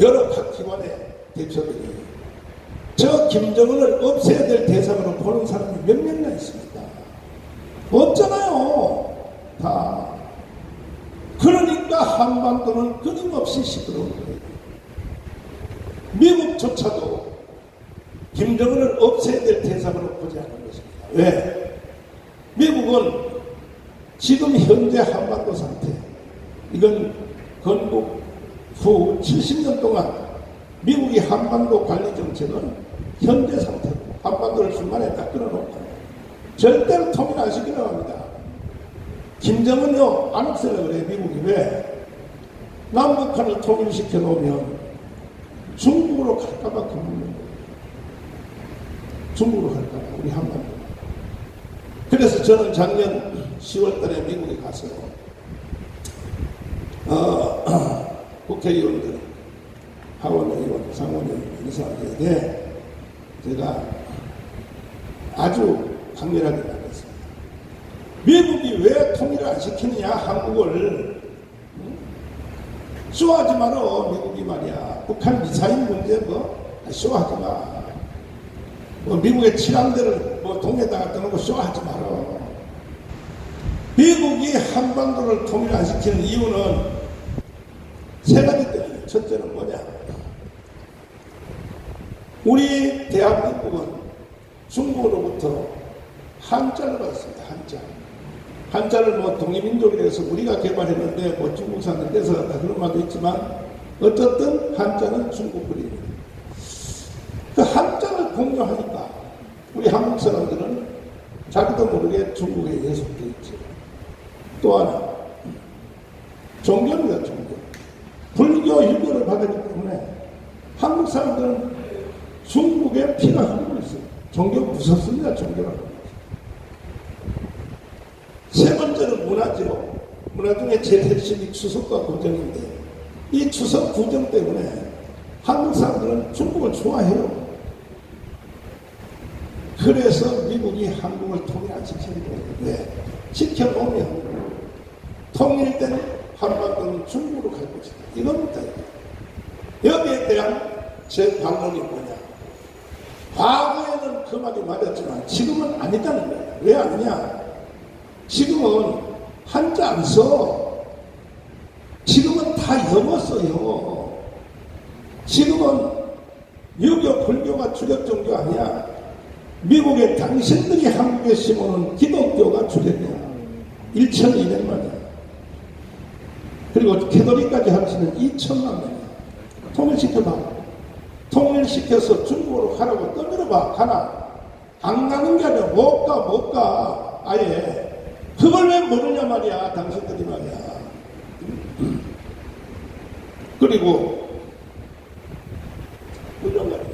여러 각 기관의 대표들이 저 김정은을 없애야 될 대상으로 보는 사람이 몇 명이나 있습니까? 없잖아요. 다. 그러니까 한반도는 끊임없이 시끄러운 거예요. 미국조차도 김정은을 없애야 될 대상으로 보지 않는 것입니다. 왜? 미국은 지금 현재 한반도 상태, 이건 건국 후 70년 동안 미국이 한반도 관리 정책은 현재 상태로 한반도를 중간에 딱 끊어놓고 절대로 통일 안 시키려고 합니다. 김정은요 안 없애려고 그래요. 미국이. 왜? 남북한을 통일시켜 놓으면 중국으로 갈까봐 겁먹는 거예요. 중국으로 갈까봐 우리 한반도. 그래서 저는 작년 10월달에 미국에 가서 국회의원들, 하원의원, 상원의원 인사하게 제가 아주 강렬하게 말했습니다. 미국이 왜 통일을 안 시키느냐, 한국을. 쇼하지 마라, 미국이 말이야. 북한 미사일 문제 쇼하지 마. 미국의 칠함대를 동해다가 떠놓고 쇼하지 마라. 미국이 한반도를 통일 안 시키는 이유는 세 가지 때문에. 첫째는 뭐냐? 우리 대한민국은 중국으로부터 한자를 받았습니다. 한자를 동이민족이라 해서 우리가 개발했는데 중국산을 뺏어갔다 그런 말도 있지만 어쨌든 한자는 중국 글입니다. 그 한자를 공유하니까 우리 한국 사람들은 자기도 모르게 중국에 예속되어 있지. 또 하나 종교입니다. 종교. 불교 일교를 받았기 때문에 한국 사람들은 중국의 피가 흐르고 있어요. 종교 무섭습니다. 종교라고. 세 번째는 문화죠. 문화 중에 제일 핵심이 추석과 구정인데 이 추석 구정 때문에 한국 사람들은 중국을 좋아해요. 그래서 미국이 한국을 통일 안 시키는 거예요. 왜? 시켜놓으면 통일된 한반도는 중국으로 갈 것이다. 이겁니다. 여기에 대한 제 반론이 뭐냐? 과거에는 그 말이 맞았지만 지금은 아니다는 거예요. 왜 아니냐? 지금은 한자 안 써. 지금은 다 영어 써요. 지금은 유교, 불교가 주력 종교 아니야. 미국에 당신들이 한국에 심어놓은 기독교가 주력이야. 1200만이야. 그리고 캐톨릭까지 하시는 2000만 명이야. 통일시켜봐. 통일시켜서 중국으로 가라고 떠밀어봐. 가나? 안 가는 게 아니라 못 가. 아예. 그걸 왜 모르냐 말이야. 당신들이 말이야. 그리고 이런 말이야.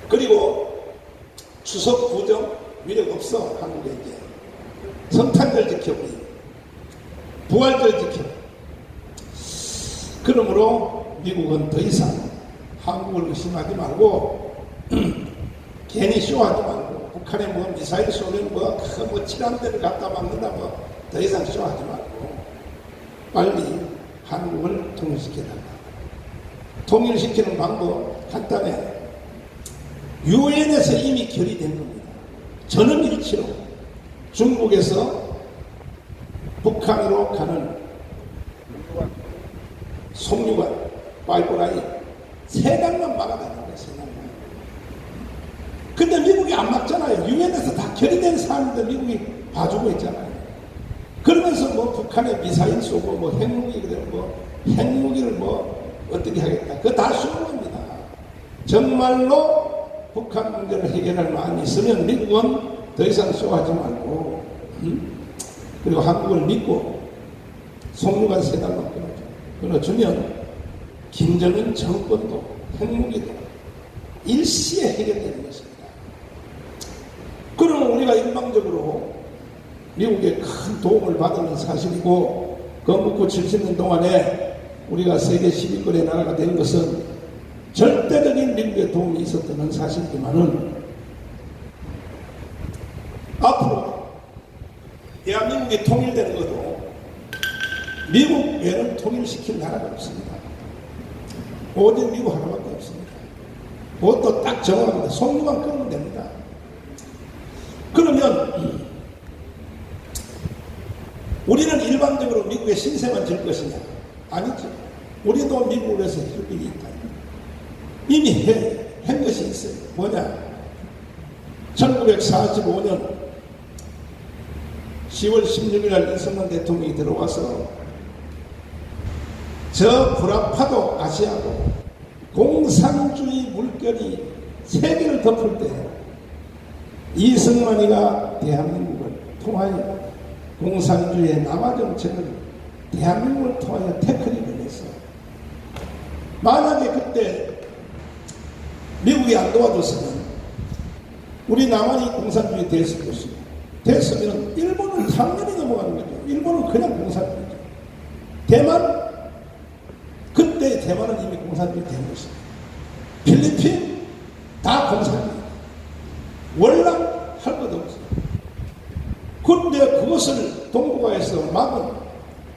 그리고 추석 구정 위력 없어. 한국에 이제 성탄절 지켜, 우리 부활절 지켜. 그러므로 미국은 더 이상 한국을 의심하지 말고 괜히 쇼하지 말고 북한에 미사일 쏘는 칠함대를 갖다 막는다 더 이상 쇼하지 말고 빨리 한국을 통일시켜달라. 통일시키는 방법 간단해. 유엔에서 이미 결의된 겁니다. 전원일치로 중국에서 북한으로 가는 송유관, 파이프라인 세 단만 막아달라는 거예요. 세 단만. 근데 미국이 안 막잖아요. 유엔에서 다 결의된 사안인데 미국이 봐주고 있잖아요. 그러면서 북한에 미사일 쏘고 핵무기를 어떻게 하겠다. 그거 다 쏘는 겁니다. 정말로 북한 문제를 해결할 마음이 있으면 미국은 더 이상 쇼하지 말고 그리고 한국을 믿고 송유관 세 달만 끊어주면 김정은 정권도 핵무기도 일시에 해결되는 것입니다. 그러면 우리가 일방적으로 미국의 큰 도움을 받은 사실이고 건국 70년 동안에 우리가 세계 10위권의 나라가 된 것은 절대적인 미국의 도움이 있었다는 사실이지만은 앞으로 대한민국이 통일되는 것도 미국 외는 통일시킬 나라가 없습니다. 오직 미국 하나밖에 없습니다. 그것도 딱 정합니다. 송유만 끊으면 됩니다. 그러면 우리는 일반적으로 미국의 신세만 질 것이냐? 아니죠. 우리도 미국을 위해서 해줄 일이 있다. 이미 한 것이 있어요. 뭐냐? 1945년 10월 16일 날 이승만 대통령이 들어와서 저 불합파도 아시아고 공산주의 물결이 세계를 덮을 때 이승만이가 대한민국을 통하여 공산주의의 남아 정책을 대한민국을 통하여 태클을 했어. 만약에 그때 미국이 안 도와줬으면 우리 남한이 공산주의 됐을 것이고, 됐으면 일본은 당연히 넘어가는 거죠. 일본은 그냥 공산주의죠. 대만, 그때 대만은 이미 공산주의 된 것이고, 필리핀 다 공산주의. 월남 할 것 없어. 그런데 그것을 동북아에서 막은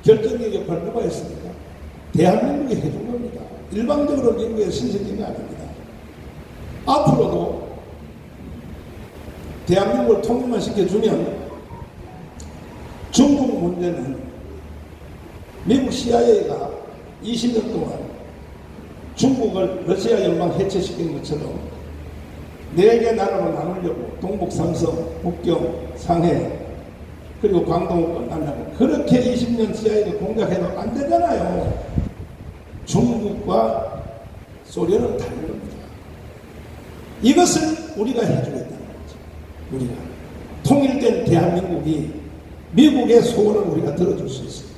결정적 역할을 누가 했습니까? 대한민국이 해준 겁니다. 일방적으로 미국에 신세진 게 아닙니다. 앞으로도 대한민국을 통일만 시켜주면 중국 문제는 미국 CIA가 20년 동안 중국을 러시아 연방 해체시킨 것처럼 4개 나라로 나누려고 동북 삼성, 북경, 상해 그리고 광동을 만나고 그렇게 20년 CIA가 공작해도 안 되잖아요. 중국과 소련은 다른 겁니다. 이것을 우리가 해주겠다는 거죠. 우리가 통일된 대한민국이 미국의 소원을 우리가 들어줄 수 있어요.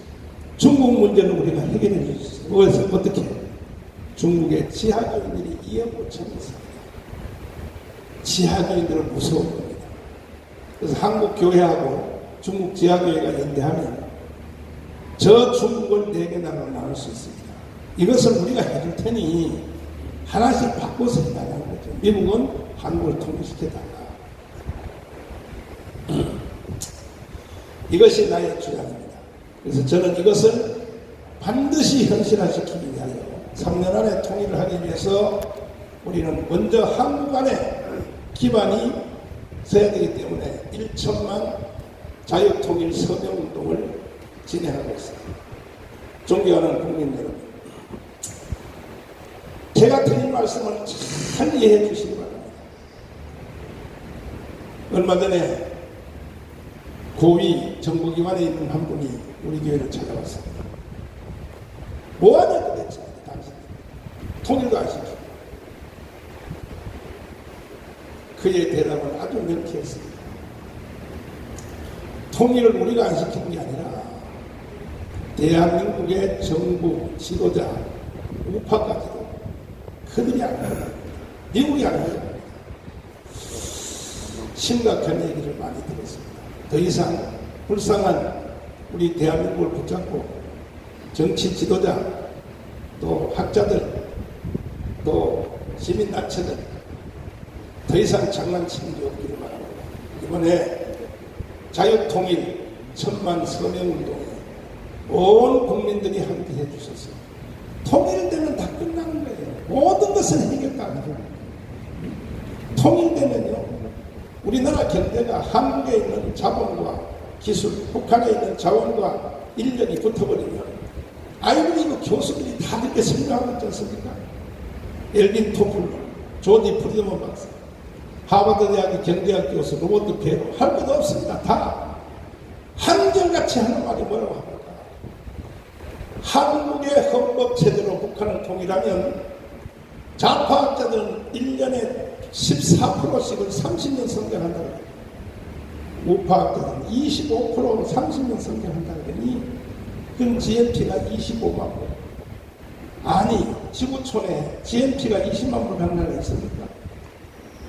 중국 문제는 우리가 해결해 줄 수 있어요. 그래서 어떻게 중국의 지하교인들이 2억 5천이 있습니다. 지하교인들은 무서운 겁니다. 그래서 한국 교회하고 중국 지하교회가 연대하면 저 중국을 4개 나라로 나눌 수 있습니다. 이것을 우리가 해줄 테니 하나씩 바꿔서 해달라는 거죠. 미국은 한국을 통일시켜달라. 이것이 나의 주장입니다. 그래서 저는 이것을 반드시 현실화시키기 위하여 3년 안에 통일을 하기 위해서 우리는 먼저 한국 안에 기반이 서야 되기 때문에 1천만 자유통일 서명운동을 진행하고 있습니다. 존경하는 국민 여러분, 제가 드린 말씀을 잘 이해해 주시기 바랍니다. 얼마 전에 고위 정부기관에 있는 한 분이 우리 교회를 찾아왔습니다. 뭐하냐 도대체 당신 통일도 안 시키고. 그의 대답은 아주 명쾌했습니다. 통일을 우리가 안 시키는 게 아니라 대한민국의 정부 지도자 우파까지도 그들이 안 합니다. 미국이 안 합니다. 심각한 얘기를 많이 들었습니다. 더 이상 불쌍한 우리 대한민국을 붙잡고 정치 지도자 또 학자들 또 시민단체들 더 이상 장난치는 게 없기를 바랍니다. 이번에 자유통일 1000만 서명운동에 온 국민들이 함께 해주셨어요. 통일되면 다 끝나는 거예요. 모든 것은 해결가능해요. 통일되면요, 우리나라 경제가 한국에 있는 자본과 기술, 북한에 있는 자원과 인력이 붙어버리면 아이비리그 교수들이 다 그렇게 설명하고 있지 않습니까? 엘빈 토플러, 조지 프리드먼 박사, 하버드 대학의 경제학 교수, 로버트 베로 할 것도 없습니다. 다 한결같이 하는 말이 뭐라고 합니까? 한국의 헌법체제로 북한을 통일하면 좌파학자들은 1년에 14%씩을 30년 성장한다고 해요. 우파학자들은 25% 30년 성장한다고 하니 그럼 GNP가 25만 부. 아니 지구촌에 GNP가 20만 부 간 나라가 있습니까?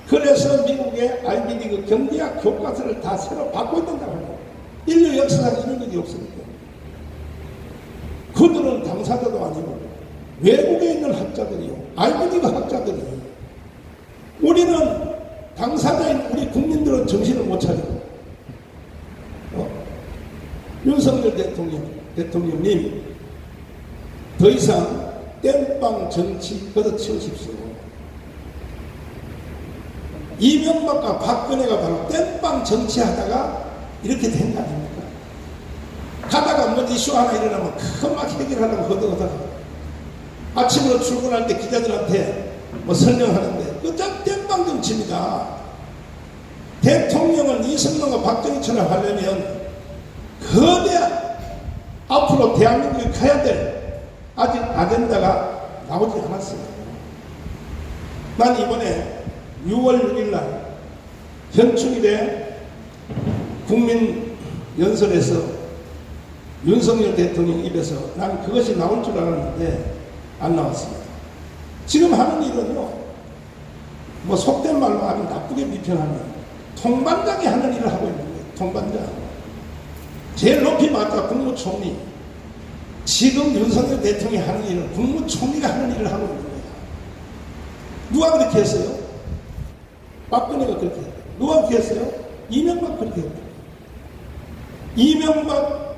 그래서 미국의 아이비리그 경제학 교과서를 다 새로 바꿔야 된다고 해요. 인류 역사상 이런 적이 없습니다. 그들은 당사자도 아니고 외국에 있는 학자들이요, 아이비리그 학자들이. 우리는 당사자인 우리 국민들은 정신을 못 차리고 윤석열 대통령 대통령님, 더 이상 땜빵 정치 걷어치우십시오. 이명박과 박근혜가 바로 땜빵 정치하다가 이렇게 된 거 아닙니까? 가다가 뭐 이슈 하나 일어나면 그거 막 해결하려고 허덕허덕 아침으로 출근할 때 기자들한테 뭐 설명하는데 그저 땜빵 정치입니다. 대통령은 이승만과 박정희처럼 하려면 거대한 앞으로 대한민국이 가야 될 아직 아젠다가 나오지 않았어요. 난 이번에 6월 6일날 현충일에 국민연설에서 윤석열 대통령 입에서 난 그것이 나올 줄 알았는데 안 나왔습니다. 지금 하는 일은요, 뭐 속된 말로 아주 나쁘게 비평하는 통반장이 하는 일을 하고 있는 거예요. 통반장. 제일 높이 맞다 국무총리. 지금 윤석열 대통령이 하는 일은 국무총리가 하는 일을 하고 있는 거예요. 누가 그렇게 했어요? 박근혜가 그렇게 했어요. 누가 그렇게 했어요? 이명박 그렇게 했어요. 이명박,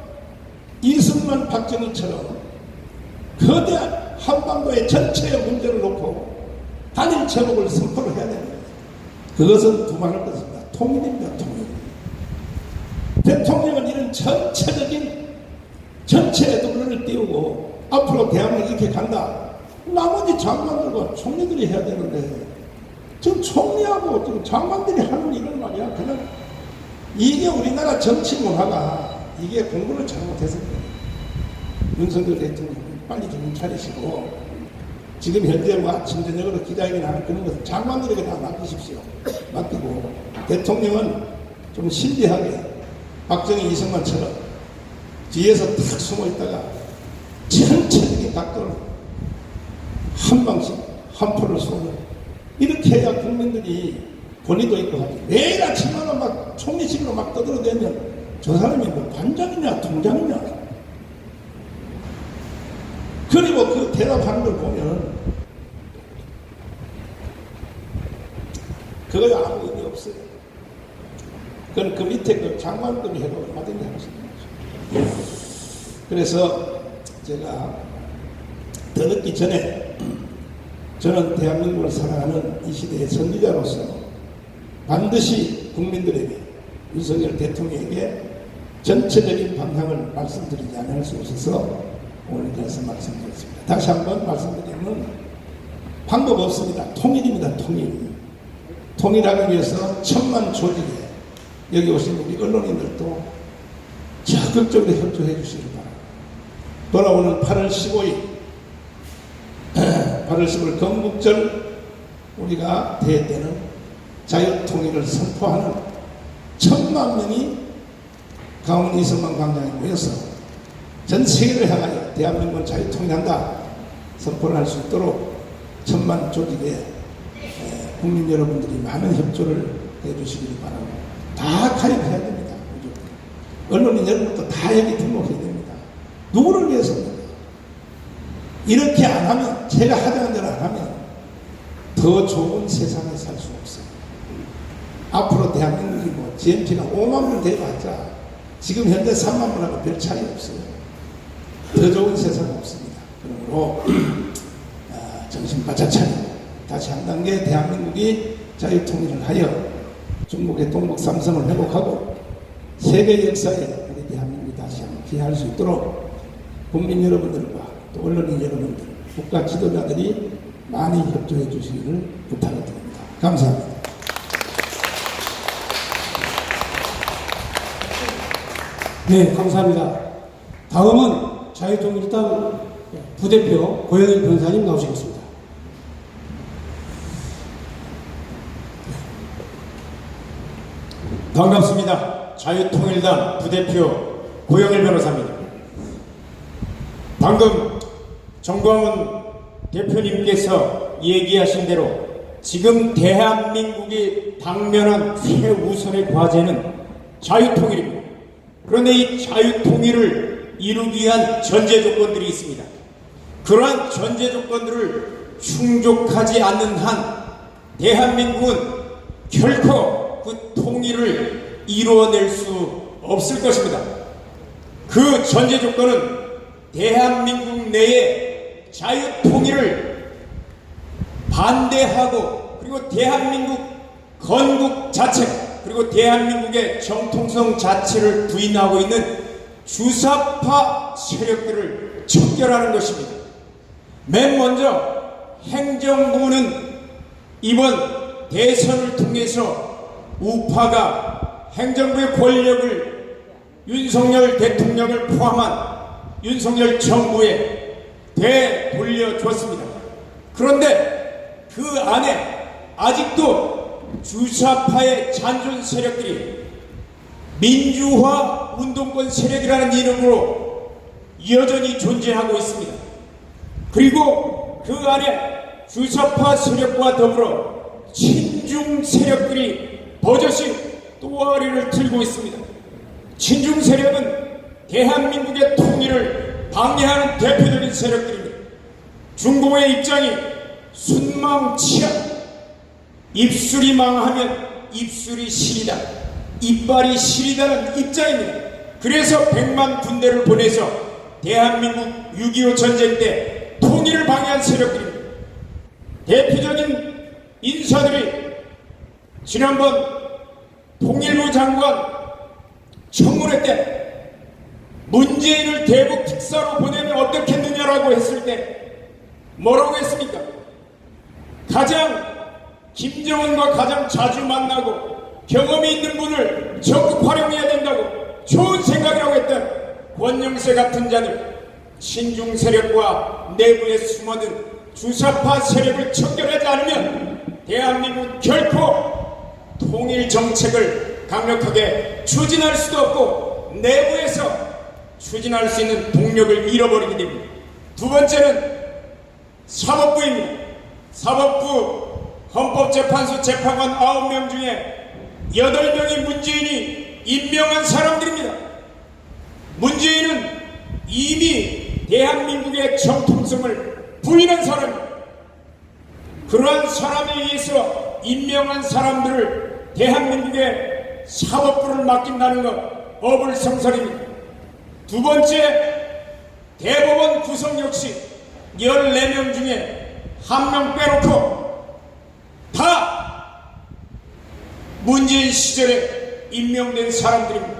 이승만, 박정희처럼 거대한 한반도의 전체의 문제를 놓고 단일 제목을 선포를 해야 됩니다. 그것은 두말할 것입니다. 통일입니다. 통일. 대통령은 이런 전체적인 전체의 도를 띄우고 앞으로 대한민국이 이렇게 간다. 나머지 장관들과 총리들이 해야 되는데 지금 총리하고 지금 장관들이 하는 일은 말이야. 그냥 이게 우리나라 정치 문화가 이게 공부를 잘못했습니다. 윤석열 대통령 빨리 정신 차리시고 지금 현재 뭐 아침 저녁으로 기자회견 하는 그런 것은 장관들에게 다 맡기십시오. 맡기고 대통령은 좀 신비하게 박정희 이승만처럼 뒤에서 탁 숨어 있다가 전체적인 각도로 한 방씩 한 풀을 쏘는 이렇게 해야 국민들이 권위도 있고 하죠. 매일 아침마다 막 총리실로 막 떠들어대면 저 사람이 뭐 반장이냐 통장이냐. 그리고 그 대답하는 걸 보면 그거에 아무 의미 없어요. 그건 그 밑에 그 장관들이 해도 얼마든지 할 수 있는 거죠. 그래서 제가 더 늦기 전에 저는 대한민국을 사랑하는 이 시대의 선지자로서 반드시 국민들에게 윤석열 대통령에게 전체적인 방향을 말씀드리지 않을 수 없어서 오늘 그래서 말씀드렸습니다. 다시 한번 말씀드리면 방법 없습니다. 통일입니다. 통일. 통일하기 위해서 천만 조직에 여기 오신 우리 언론인들도 적극적으로 협조해 주시기 바랍니다. 돌아오는 8월 15일 8월 15일 건국절 우리가 대회 때는 자유통일을 선포하는 1000만 명이 강원 이승만 광장에 모여서 전 세계를 향하여 대한민국은 자유통일한다 선포를 할 수 있도록 1000만 조직에 국민 여러분들이 많은 협조를 해주시기 바랍니다. 다 가입해야 됩니다. 언론인 여러분도 다 여기 등록해야 됩니다. 누구를 위해서입니까? 이렇게 안 하면, 제가 하자는 대로 안 하면 더 좋은 세상에 살 수 없어요. 앞으로 대한민국이 뭐 GNP가 5만 명 돼봤자 지금 현재 3만 명하고 별 차이 없어요. 더 좋은 세상 없습니다. 그러므로 정신 바짝 차리고 다시 한 단계 대한민국이 자유통일을 하여 중국의 동북 삼성을 회복하고 세계 역사에 우리 대한민국이 다시 한번 기여할 수 있도록 국민 여러분들과 또 언론인 여러분들, 국가 지도자들이 많이 협조해 주시기를 부탁을 드립니다. 감사합니다. 네, 감사합니다. 다음은 자유통일당 부대표 고영일 변호사님 나오시겠습니다. 반갑습니다. 자유통일당 부대표 고영일 변호사입니다. 방금 정광훈 대표님께서 얘기하신 대로 지금 대한민국이 당면한 최우선의 과제는 자유통일입니다. 그런데 이 자유통일을 이루기 위한 전제 조건들이 있습니다. 그러한 전제 조건들을 충족하지 않는 한 대한민국은 결코 그 통일을 이루어낼 수 없을 것입니다. 그 전제 조건은 대한민국 내에 자유통일을 반대하고, 그리고 대한민국 건국 자체, 그리고 대한민국의 정통성 자체를 부인하고 있는 주사파 세력들을 척결하는 것입니다. 맨 먼저 행정부는 이번 대선을 통해서 우파가 행정부의 권력을 윤석열 대통령을 포함한 윤석열 정부에 되돌려줬습니다. 그런데 그 안에 아직도 주사파의 잔존 세력들이 민주화 운동권 세력이라는 이름으로 여전히 존재하고 있습니다. 그리고 그 안에 주사파 세력과 더불어 친중 세력들이 버젓이 또아리를 들고 있습니다. 친중 세력은 대한민국의 통일을 방해하는 대표적인 세력들입니다. 중공의 입장이 순망치약, 입술이 망하면 입술이 시리다, 이빨이 시리다는 입장입니다. 그래서 100만 군대를 보내서 대한민국 6.25 전쟁 때 통일을 방해한 세력들입니다. 대표적인 인사들이 지난번 통일부 장관 청문회 때 문재인을 대북 특사로 보내면 어떻겠느냐라고 했을 때 뭐라고 했습니까? 김정은과 가장 자주 만나고 경험이 있는 분을 적극 활용해야 된다고 좋은 생각이라고 했던 권영세 같은 자들, 친중 세력과 내부에 숨어든 주사파 세력을 척결하지 않으면 대한민국 결코 통일 정책을 강력하게 추진할 수도 없고 내부에서 추진할 수 있는 동력을 잃어버리게 됩니다. 두 번째는 사법부입니다. 사법부 헌법재판소 재판관 9명 중에 8명이 문재인이 임명한 사람들입니다. 문재인은 이미 대한민국의 정통성을 부인한 사람입니다. 그러한 사람에 의해서 임명한 사람들을 대한민국의 사법부를 맡긴다는 것 어불성설입니다. 두 번째, 대법원 구성 역시 14명 중에 1명 빼놓고 다 문재인 시절에 임명된 사람들입니다.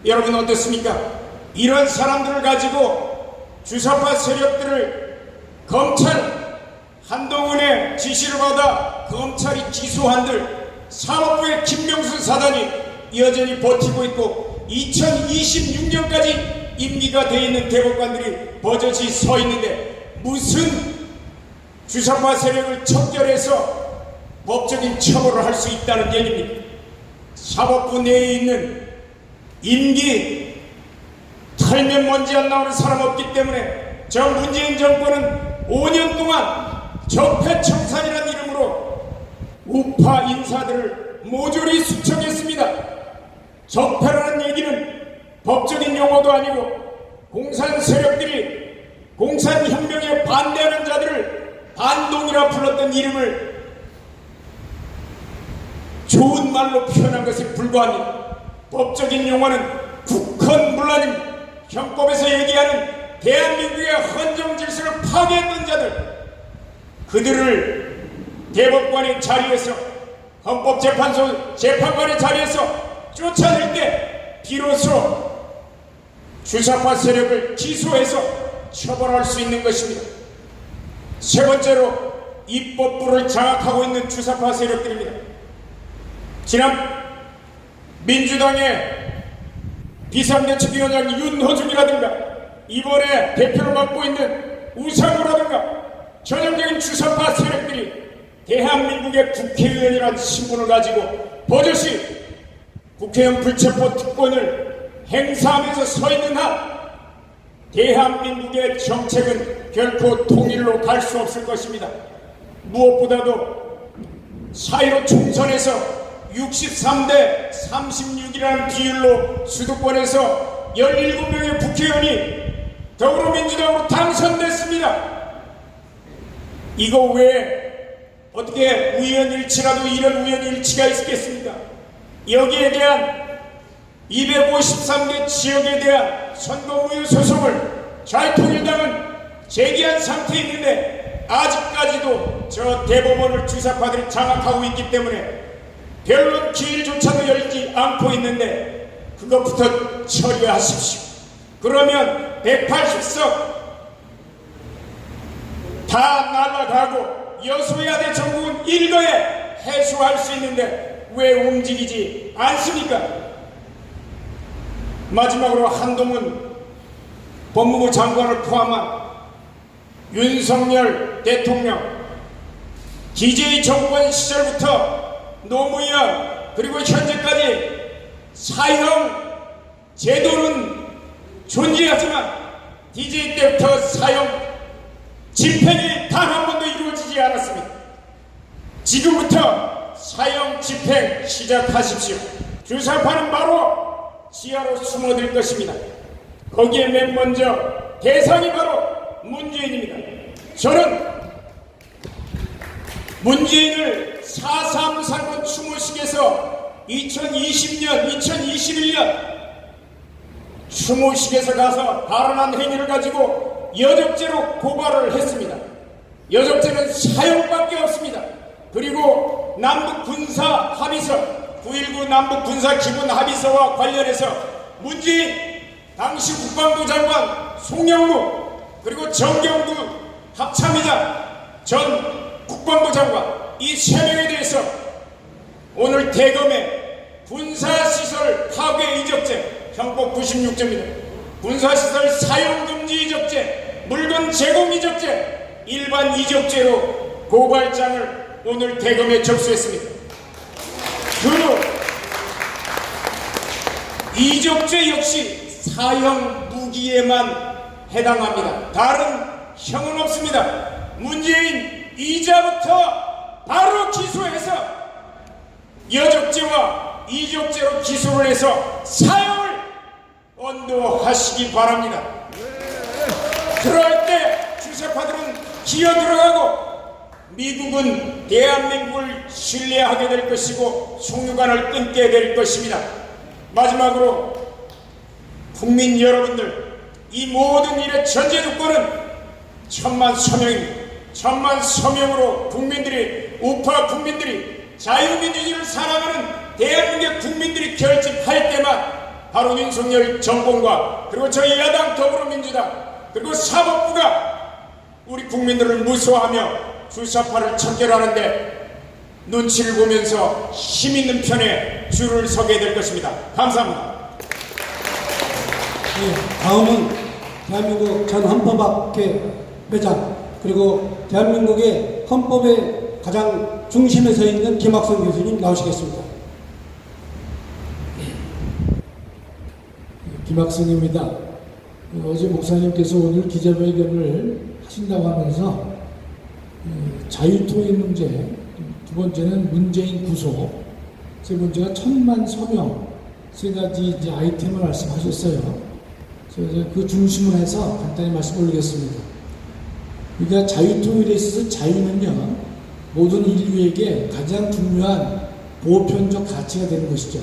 여러분 어떻습니까? 이런 사람들을 가지고 주사파 세력들을 검찰 한동훈의 지시를 받아 검찰이 기소한들 사법부의 김명수 사단이 여전히 버티고 있고 2026년까지 임기가 되어 있는 대법관들이 버젓이 서 있는데 무슨 주사파 세력을 척결해서 법적인 처벌을 할 수 있다는 얘기입니다. 사법부 내에 있는 임기 털면 먼지 안 나오는 사람 없기 때문에 저 문재인 정권은 5년 동안 적폐청산이라는 이름으로 우파 인사들을 모조리 수청했습니다. 적폐라는 얘기는 법적인 용어도 아니고 공산 세력들이 공산혁명에 반대하는 자들을 반동이라 불렀던 이름을 좋은 말로 표현한 것에 불과합니다. 법적인 용어는 국헌문란입니다. 형법에서 얘기하는 대한민국의 헌정 질서를 파괴했던 자들, 그들을 대법관의 자리에서 헌법재판소 재판관의 자리에서 쫓아낼 때 비로소 주사파 세력을 기소해서 처벌할 수 있는 것입니다. 세 번째로 입법부를 장악하고 있는 주사파 세력들입니다. 지난 민주당의 비상대책위원장 윤호중이라든가 이번에 대표를 맡고 있는 우상호라든가 전형적인 주사파 세력들이 대한민국의 국회의원이라는 신분을 가지고 버젓이 국회의원 불체포 특권을 행사하면서 서 있는 한 대한민국의 정책은 결코 통일로 갈 수 없을 것입니다. 무엇보다도 4.15 총선에서 63대 36이라는 비율로 수도권에서 17명의 국회의원이 더불어민주당으로 당선됐습니다. 이거 왜 어떻게 우연일치라도 이런 우연일치가 있겠습니까? 여기에 대한 253개 지역에 대한 선거무효 소송을 자유통일당은 제기한 상태에 있는데 아직까지도 저 대법원을 주사파들이 장악하고 있기 때문에 변론 기일조차도 열지 않고 있는데 그것부터 처리하십시오. 그러면 180석 다 날아가고 여소야대 전국은 일거에 해소할 수 있는데 왜 움직이지 않습니까? 마지막으로 한동훈 법무부 장관을 포함한 윤석열 대통령 DJ 정권 시절부터 노무현 그리고 현재까지 사형 제도는 존재하지만 DJ 때부터 사형 집행이 단 한 번도 이루어지지 않았습니다. 지금부터 사형 집행 시작하십시오. 주사파는 바로 지하로 숨어들 것입니다. 거기에 맨 먼저 대상이 바로 문재인입니다. 저는 문재인을 4.3 살원 추모식에서 2020년, 2021년 추모식에서 가서 발언한 행위를 가지고 여적죄로 고발을 했습니다. 여적죄는 사형밖에 없습니다. 그리고 남북군사 합의서 9.19 남북군사 기본 합의서와 관련해서 문재인 당시 국방부 장관 송영무 그리고 정경두 합참의장 전 국방부 장관 이 3명에 대해서 오늘 대검의 군사시설 파괴 이적죄 형법 96조입니다. 군사시설 사용금지 이적죄 물건 제공 이적죄 일반 이적죄로 고발장을 오늘 대검에 접수했습니다. 그 이적죄 역시 사형 무기에만 해당합니다. 다른 형은 없습니다. 문재인 이자부터 바로 기소해서 여적죄와 이적죄로 기소를 해서 사형을 언도하시기 바랍니다. 그럴 때 주사파들은 기어 들어가고 미국은 대한민국을 신뢰하게 될 것이고 송유관을 끊게 될 것입니다. 마지막으로 국민 여러분들, 이 모든 일의 전제 조건은 천만 서명입니다. 천만 서명으로 국민들이, 우파 국민들이 자유민주주의를 사랑하는 대한민국 국민들이 결집할 때만 바로 윤석열 정권과 그리고 저희 야당 더불어민주당 그리고 사법부가 우리 국민들을 무서워하며 주사파를 척결하는데 눈치를 보면서 힘있는 편에 줄을 서게 될 것입니다. 감사합니다. 네, 다음은 대한민국 전 헌법학회 회장 그리고 대한민국의 헌법의 가장 중심에 서 있는 김학성 교수님 나오시겠습니다. 김학성입니다. 어제 목사님께서 오늘 기자회견을 하신다고 하면서 자유통일 문제, 두 번째는 문재인 구속, 세 번째가 천만 서명, 세 가지 이제 아이템을 말씀하셨어요. 그래서 그 중심을 해서 간단히 말씀 올리겠습니다. 그러니까 자유통일에 있어서 자유는요, 모든 인류에게 가장 중요한 보편적 가치가 되는 것이죠.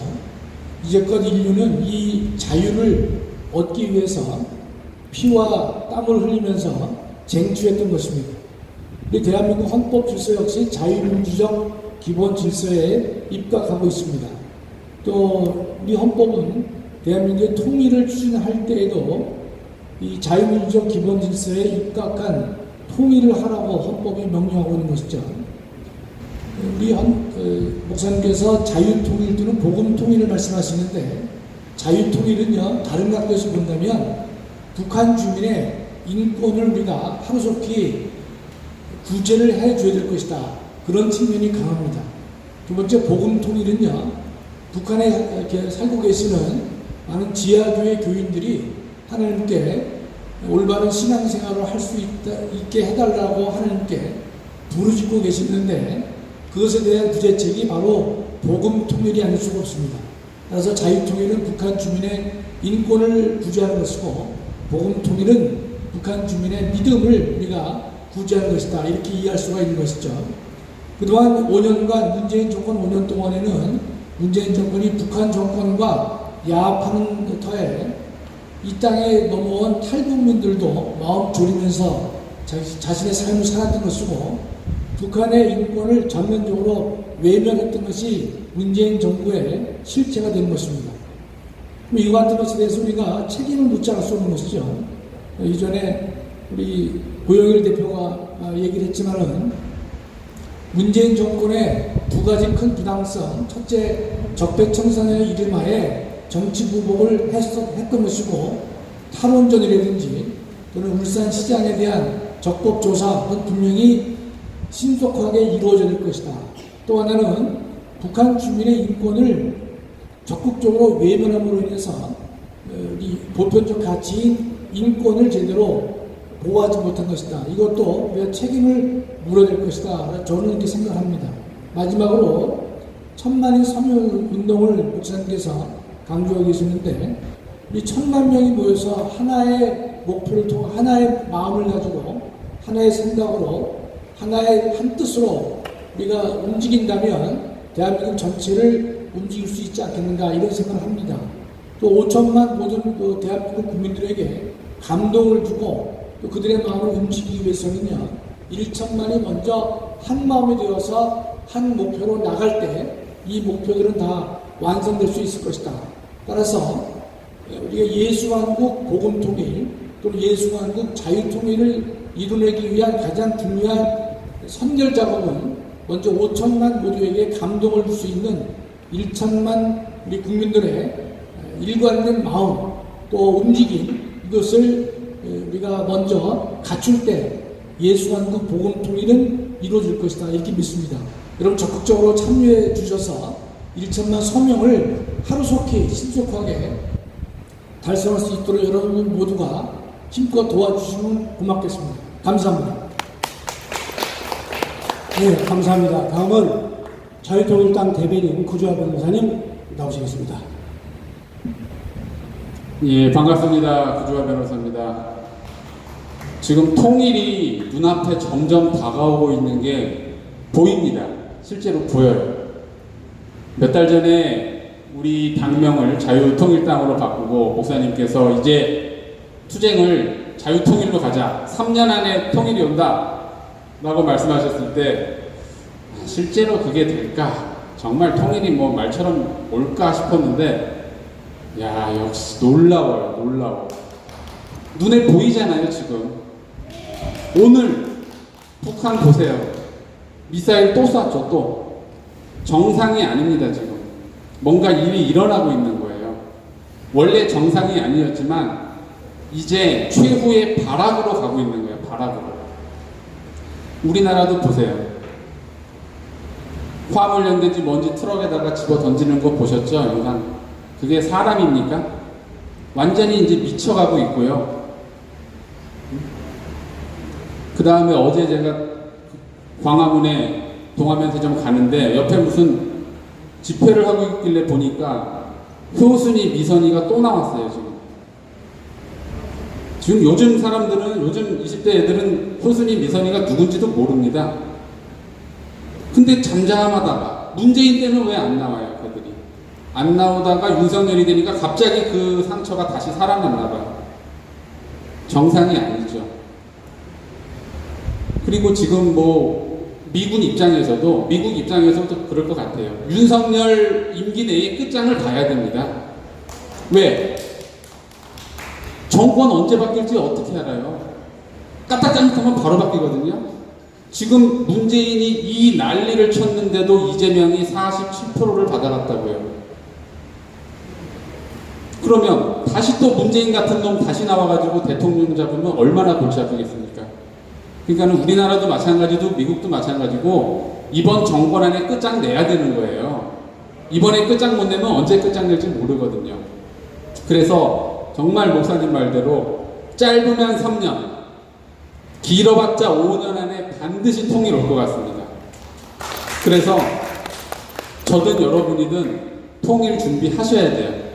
이제껏 인류는 이 자유를 얻기 위해서 피와 땀을 흘리면서 쟁취했던 것입니다. 대한민국 헌법 질서 역시 자유민주적 기본 질서에 입각하고 있습니다. 또 우리 헌법은 대한민국의 통일을 추진할 때에도 이 자유민주적 기본 질서에 입각한 통일을 하라고 헌법이 명령하고 있는 것이죠. 우리 목사님께서 자유통일 또는 복음통일을 말씀하시는데 자유통일은요, 다른 각도에서 본다면 북한 주민의 인권을 우리가 하루속히 구제를 해줘야 될 것이다. 그런 측면이 강합니다. 두 번째 복음통일은요, 북한에 이렇게 살고 계시는 많은 지하교회 교인들이 하나님께 올바른 신앙생활을 할 수 있게 해달라고 하나님께 부르짖고 계시는데 그것에 대한 구제책이 바로 복음통일이 아닐 수가 없습니다. 따라서 자유통일은 북한 주민의 인권을 구제하는 것이고 복음통일은 북한 주민의 믿음을 우리가 구제하는 것이다. 이렇게 이해할 수가 있는 것이죠. 그동안 5년간 문재인 정권 5년 동안에는 문재인 정권이 북한 정권과 야합하는 터에 이 땅에 넘어온 탈북민들도 마음 졸이면서 자신의 삶을 살았던 것이고 북한의 인권을 전면적으로 외면했던 것이 문재인 정부의 실체가 된 것입니다. 이와 같은 것에 대해서 우리가 책임을 묻지 않을 수 없는 것이죠. 이전에 우리 고영일 대표가 얘기를 했지만은 문재인 정권의 두 가지 큰 부당성, 첫째 적폐청산의 이름하에 정치보복을 했던 것이고 탈원전이라든지 또는 울산시장에 대한 적법조사는 분명히 신속하게 이루어져야 될 것이다. 또 하나는 북한 주민의 인권을 적극적으로 외면함으로 인해서 이 보편적 가치인 인권을 제대로 보호하지 못한 것이다. 이것도 우리가 책임을 물어야 될 것이다. 저는 이렇게 생각합니다. 마지막으로 천만인 서명 운동을 목사님께서 강조하고 계시는데 이 1,000만 명이 모여서 하나의 목표를 통해 하나의 마음을 가지고 하나의 생각으로 하나의 한 뜻으로 우리가 움직인다면 대한민국 전체를 움직일 수 있지 않겠는가 이런 생각을 합니다. 또 5천만 모든 그 대한민국 국민들에게 감동을 주고 또 그들의 마음을 움직이기 위해서는요 1천만이 먼저 한 마음이 되어서 한 목표로 나갈 때 이 목표들은 다 완성될 수 있을 것이다. 따라서 우리가 예수한국 복음통일 또는 예수한국 자유통일을 이루내기 위한 가장 중요한 선결 작업은 먼저 5천만 모두에게 감동을 줄 수 있는 1천만 우리 국민들의 일관된 마음 또 움직임 이것을 우리가 먼저 갖출 때 예수한국 복음통일은 이루어질 것이다 이렇게 믿습니다. 여러분 적극적으로 참여해 주셔서 1천만 서명을 하루속히 신속하게 달성할 수 있도록 여러분 모두가 힘껏 도와주시면 고맙겠습니다. 감사합니다. 네, 감사합니다. 다음은 자유통일당 대변인 구주아 변호사님 나오시겠습니다. 예, 반갑습니다. 구주아 변호사입니다. 지금 통일이 눈앞에 점점 다가오고 있는 게 보입니다. 실제로 보여요. 몇 달 전에 우리 당명을 자유통일당으로 바꾸고 목사님께서 이제 투쟁을 자유통일로 가자. 3년 안에 통일이 온다. 라고 말씀하셨을 때 실제로 그게 될까? 정말 통일이 뭐 말처럼 올까 싶었는데 야, 역시 놀라워요. 놀라워. 눈에 보이잖아요, 지금. 오늘 북한 보세요. 미사일 또 쐈죠, 또. 정상이 아닙니다, 지금. 뭔가 일이 일어나고 있는 거예요. 원래 정상이 아니었지만 이제 최후의 발악으로 가고 있는 거예요, 발악으로. 우리나라도 보세요. 화물 연대지 먼지 트럭에다가 집어 던지는 거 보셨죠, 영상? 그게 사람입니까? 완전히 이제 미쳐가고 있고요. 그 다음에 어제 제가 광화문에 동화면세점 가는데 옆에 무슨 집회를 하고 있길래 보니까 효순이, 미선이가 또 나왔어요, 지금. 지금 요즘 사람들은, 요즘 20대 애들은 효순이, 미선이가 누군지도 모릅니다. 근데 잠잠하다가 문재인 때는 왜 안 나와요, 그들이? 안 나오다가 윤석열이 되니까 갑자기 그 상처가 다시 살아났나 봐요. 정상이 아니죠. 그리고 지금 뭐 미국 입장에서도 그럴 것 같아요. 윤석열 임기 내에 끝장을 봐야 됩니다. 왜? 정권 언제 바뀔지 어떻게 알아요? 까딱 잘못하면 바로 바뀌거든요. 지금 문재인이 이 난리를 쳤는데도 이재명이 47%를 받아갔다고요. 그러면 다시 또 문재인 같은 놈 다시 나와가지고 대통령 잡으면 얼마나 골치 아프겠습니까? 그러니까 우리나라도 마찬가지고 미국도 마찬가지고 이번 정권 안에 끝장 내야 되는 거예요. 이번에 끝장 못 내면 언제 끝장 낼지 모르거든요. 그래서 정말 목사님 말대로 짧으면 3년, 길어봤자 5년 안에 반드시 통일 올 것 같습니다. 그래서 저든 여러분이든 통일 준비하셔야 돼요.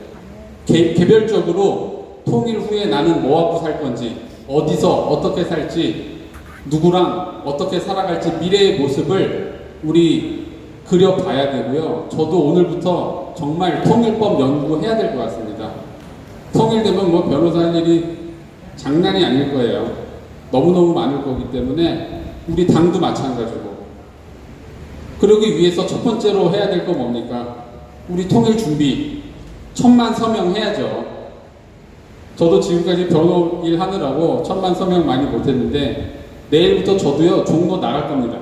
개별적으로 통일 후에 나는 뭐 하고 살 건지, 어디서 어떻게 살지, 누구랑 어떻게 살아갈지 미래의 모습을 우리 그려봐야 되고요. 저도 오늘부터 정말 통일법 연구해야 될 것 같습니다. 통일되면 뭐 변호사 할 일이 장난이 아닐 거예요. 너무너무 많을 거기 때문에 우리 당도 마찬가지고. 그러기 위해서 첫 번째로 해야 될 거 뭡니까? 우리 통일 준비 1000만 서명 해야죠. 저도 지금까지 변호 일 하느라고 1000만 서명 많이 못했는데 내일부터 저도요 종로 나갈 겁니다.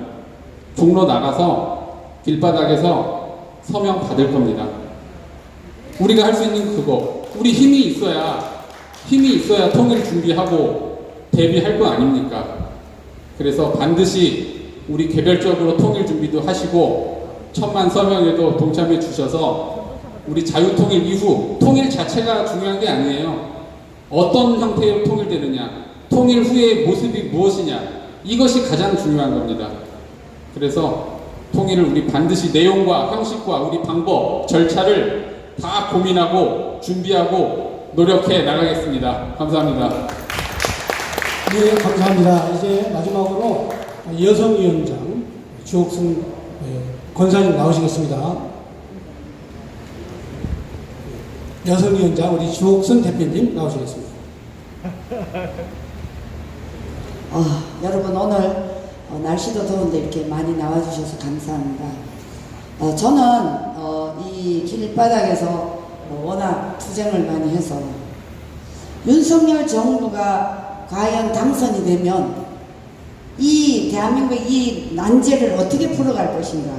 종로 나가서 길바닥에서 서명 받을 겁니다. 우리가 할 수 있는 그거, 우리 힘이 있어야 통일 준비하고 대비할 거 아닙니까? 그래서 반드시 우리 개별적으로 통일 준비도 하시고 1000만 서명에도 동참해 주셔서 우리 자유통일 이후 통일 자체가 중요한 게 아니에요. 어떤 형태로 통일되느냐, 통일 후의 모습이 무엇이냐, 이것이 가장 중요한 겁니다. 그래서 통일을 우리 반드시 내용과 형식과 우리 방법, 절차를 다 고민하고 준비하고 노력해 나가겠습니다. 감사합니다. 네, 감사합니다. 이제 마지막으로 여성위원장 주옥순 권사님 나오시겠습니다. 여성위원장 우리 주옥순 대표님 나오시겠습니다. 여러분 오늘 날씨도 더운데 이렇게 많이 나와주셔서 감사합니다. 저는 이 길바닥에서 워낙 투쟁을 많이 해서 윤석열 정부가 과연 당선이 되면 이 대한민국의 이 난제를 어떻게 풀어갈 것인가,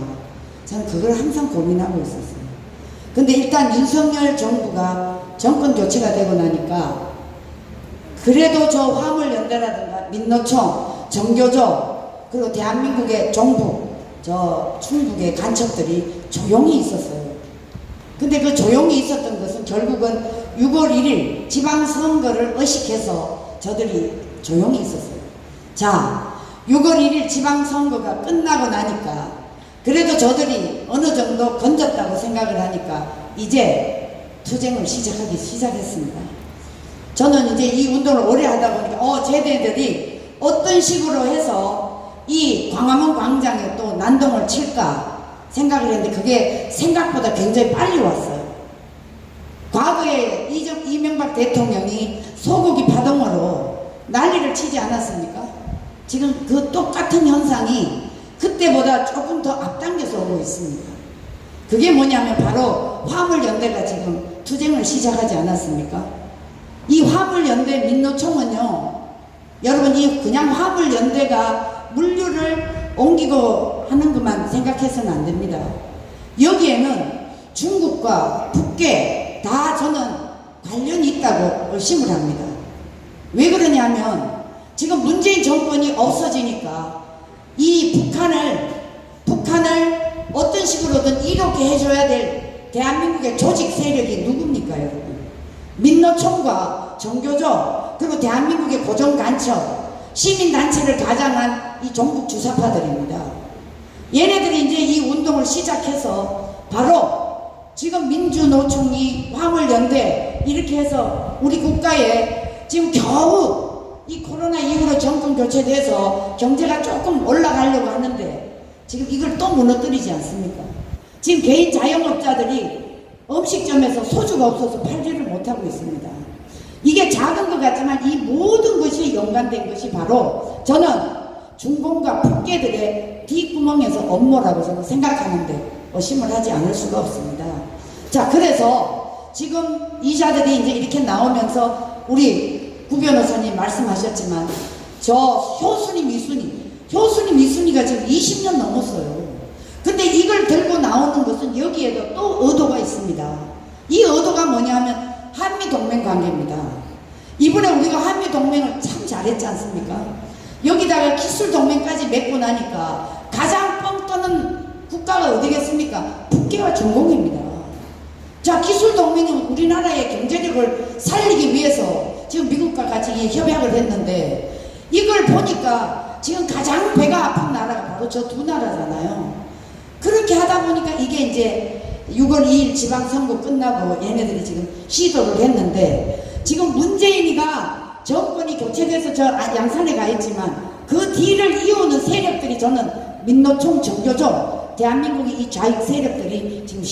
저는 그걸 항상 고민하고 있었어요. 근데 일단 윤석열 정부가 정권 교체가 되고 나니까 그래도 저 화물연대라든가 민노총, 정교조, 그리고 대한민국의 정부, 저 충북의 간첩들이 조용히 있었어요. 근데 그 조용히 있었던 것은 결국은 6월 1일 지방선거를 의식해서 저들이 조용히 있었어요. 자, 6월 1일 지방선거가 끝나고 나니까 그래도 저들이 어느 정도 건졌다고 생각을 하니까 이제 투쟁을 시작했습니다. 저는 이제 이 운동을 오래 하다 보니까 쟤네들이 어떤 식으로 해서 이 광화문 광장에 또 난동을 칠까 생각을 했는데 그게 생각보다 굉장히 빨리 왔어요. 과거에 이명박 대통령이 소고기 파동으로 난리를 치지 않았습니까? 지금 그 똑같은 현상이 그때보다 조금 더 앞당겨서 오고 있습니다. 그게 뭐냐면 바로 화물연대가 지금 투쟁을 시작하지 않았습니까? 이 화물연대 민노총은요, 여러분 이 그냥 화물연대가 물류를 옮기고 하는 것만 생각해서는 안 됩니다. 여기에는 중국과 북계 다 저는 관련이 있다고 의심을 합니다. 왜 그러냐면 지금 문재인 정권이 없어지니까 이 북한을 어떤 식으로든 이롭게 해줘야 될 대한민국의 조직 세력이 누굽니까, 여러분? 민노총과 정교조, 그리고 대한민국의 고정간첩, 시민단체를 가장한 이 종북 주사파들입니다. 얘네들이 이제 이 운동을 시작해서 바로 지금 민주노총이 화물연대 이렇게 해서 우리 국가에 지금 겨우 이 코로나 이후로 정권 교체돼서 경제가 조금 올라가려고 하는데 지금 이걸 또 무너뜨리지 않습니까? 지금 개인 자영업자들이 음식점에서 소주가 없어서 팔지를 못하고 있습니다. 이게 작은 것 같지만 이 모든 것이 연관된 것이 바로 저는 중공과 북계들의 뒷구멍에서 업무라고 저는 생각하는데 의심을 하지 않을 수가 없습니다. 자, 그래서 지금 이자들이 이제 이렇게 나오면서 우리 구 변호사님 말씀하셨지만 저 효순이 미순이가 지금 20년 넘었어요. 근데 이걸 들고 나오는 것은 여기에도 또 의도가 있습니다. 이 의도가 뭐냐면 한미동맹 관계입니다. 이번에 우리가 한미동맹을 참 잘했지 않습니까? 여기다가 기술동맹까지 맺고 나니까 가장 뻥 떠는 국가가 어디겠습니까? 북계와 중공입니다. 자, 기술동맹은 우리나라의 경제력을 살리기 위해서 지금 미국과 같이 협약을 했는데 이걸 보니까 지금 가장 배가 아픈 나라가 바로 저 두 나라잖아요. 그렇게 하다 보니까 이게 이제 6월 2일 지방선거 끝나고 얘네들이 지금 시도를 했는데 지금 문재인이가 정권이 교체돼서 저 양산에 가 있지만 그 뒤를 이어오는 세력들이 저는 민노총, 정교조, 대한민국의 이 좌익 세력들이 지금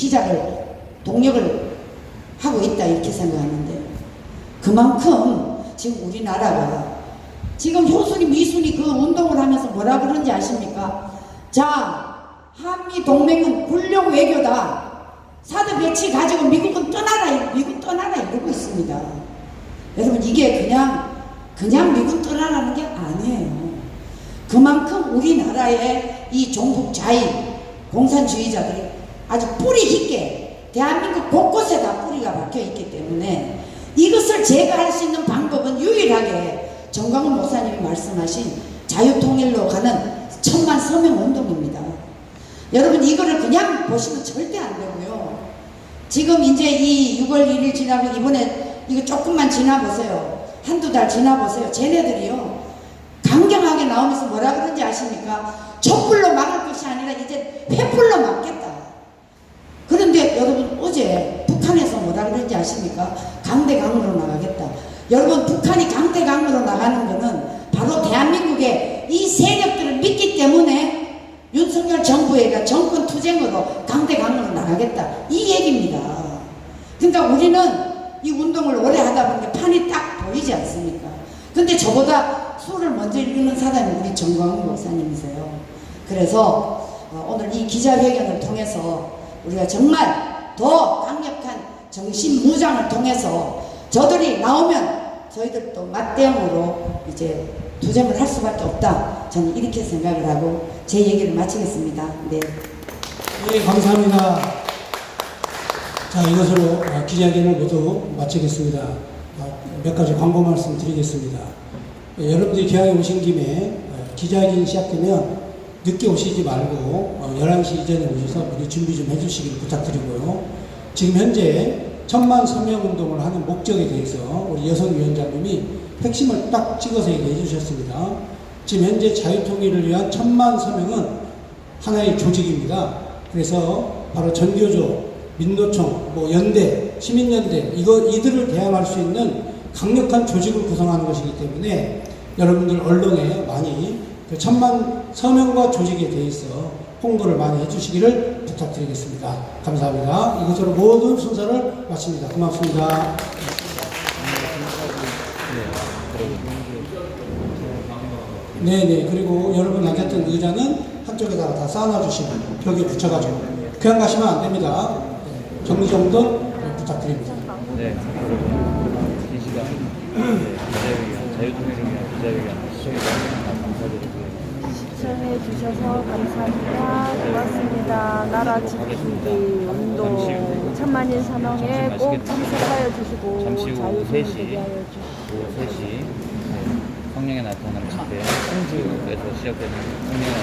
동력을 하고 있다 이렇게 생각하는데 그만큼 지금 우리나라가 지금 효순이 미순이 그 운동을 하면서 뭐라 그러는지 아십니까? 자, 한미 동맹은 군력 외교다. 사드 배치 가지고 미국은 떠나라, 미국 떠나라 이러고 있습니다. 여러분 이게 그냥 미국 떠나라는 게 아니에요. 그만큼 우리나라의 이 종북 자위 공산주의자들이 아주 뿌리 깊게 대한민국 곳곳에 다 뿌리가 박혀 있기 때문에 이것을 제거할 수 있는 방법은 유일하게 정광훈 목사님이 말씀하신 자유통일로 가는 1000만 서명 운동입니다. 여러분 이거를 그냥 보시면 절대 안 되고요. 지금 이제 이 6월 1일 지나고 이번에 이거 조금만 지나보세요. 한두 달 지나보세요. 쟤네들이요 강경하게 나오면서 뭐라 그런지 아십니까? 촛불로 막을 것이 아니라 이제 횃불로 막겠다. 그런데 여러분 어제 북한에서 뭐라 그런지 아십니까? 강대강으로 나가겠다. 여러분 북한이 강대강으로 나가는 거는 바로 대한민국의 이 세력들을 믿기 때문에 윤석열 정부가 정권 투쟁으로 강대강으로 나가겠다 이 얘기입니다. 그러니까 우리는 이 운동을 오래 하다 보니까 판이 딱 보이지 않습니까? 근데 저보다 수를 먼저 읽는 사람이 우리 정광훈 목사님이세요. 그래서 오늘 이 기자회견을 통해서 우리가 정말 더 강력한 정신무장을 통해서 저들이 나오면 저희들도 맞대응으로 이제 투쟁을 할 수밖에 없다. 저는 이렇게 생각을 하고 제 얘기를 마치겠습니다. 네. 네, 감사합니다. 자, 이것으로 기자회견을 모두 마치겠습니다. 몇 가지 광고 말씀 드리겠습니다. 여러분들이 기왕에 오신 김에 기자회견이 시작되면 늦게 오시지 말고 11시 이전에 오셔서 미리 준비 좀 해주시길 부탁드리고요. 지금 현재 1000만 서명 운동을 하는 목적에 대해서 우리 여성위원장님이 핵심을 딱 찍어서 얘기해 주셨습니다. 지금 현재 자유통일을 위한 1000만 서명은 하나의 조직입니다. 그래서 바로 전교조, 민노총, 연대, 시민연대 이들을 대항할 수 있는 강력한 조직을 구성하는 것이기 때문에 여러분들 언론에 많이 그 1000만 서명과 조직에 대해서 홍보를 많이 해주시기를 부탁드리겠습니다. 감사합니다. 이것으로 모든 순서를 마칩니다. 고맙습니다. 네네. 그리고 여러분 앉았던 의자는 한쪽에다가 다 쌓아놔주시면 벽에 붙여가지고 그냥 가시면 안 됩니다. 정리정돈 부탁드립니다. 네, 이 시간 자유통일을 위한 기자회견 시청해주셔서 감사드리고요. 시청해 주셔서 감사합니다. 고맙습니다. 나라 지키기 운동 1000만인 사명에 꼭 참석하여 주시고 잠시 후 자유통일 3시, 대비하여 주시고 오후 3시 성령에 나타나는 집회, 성주에서 시작되는 성령에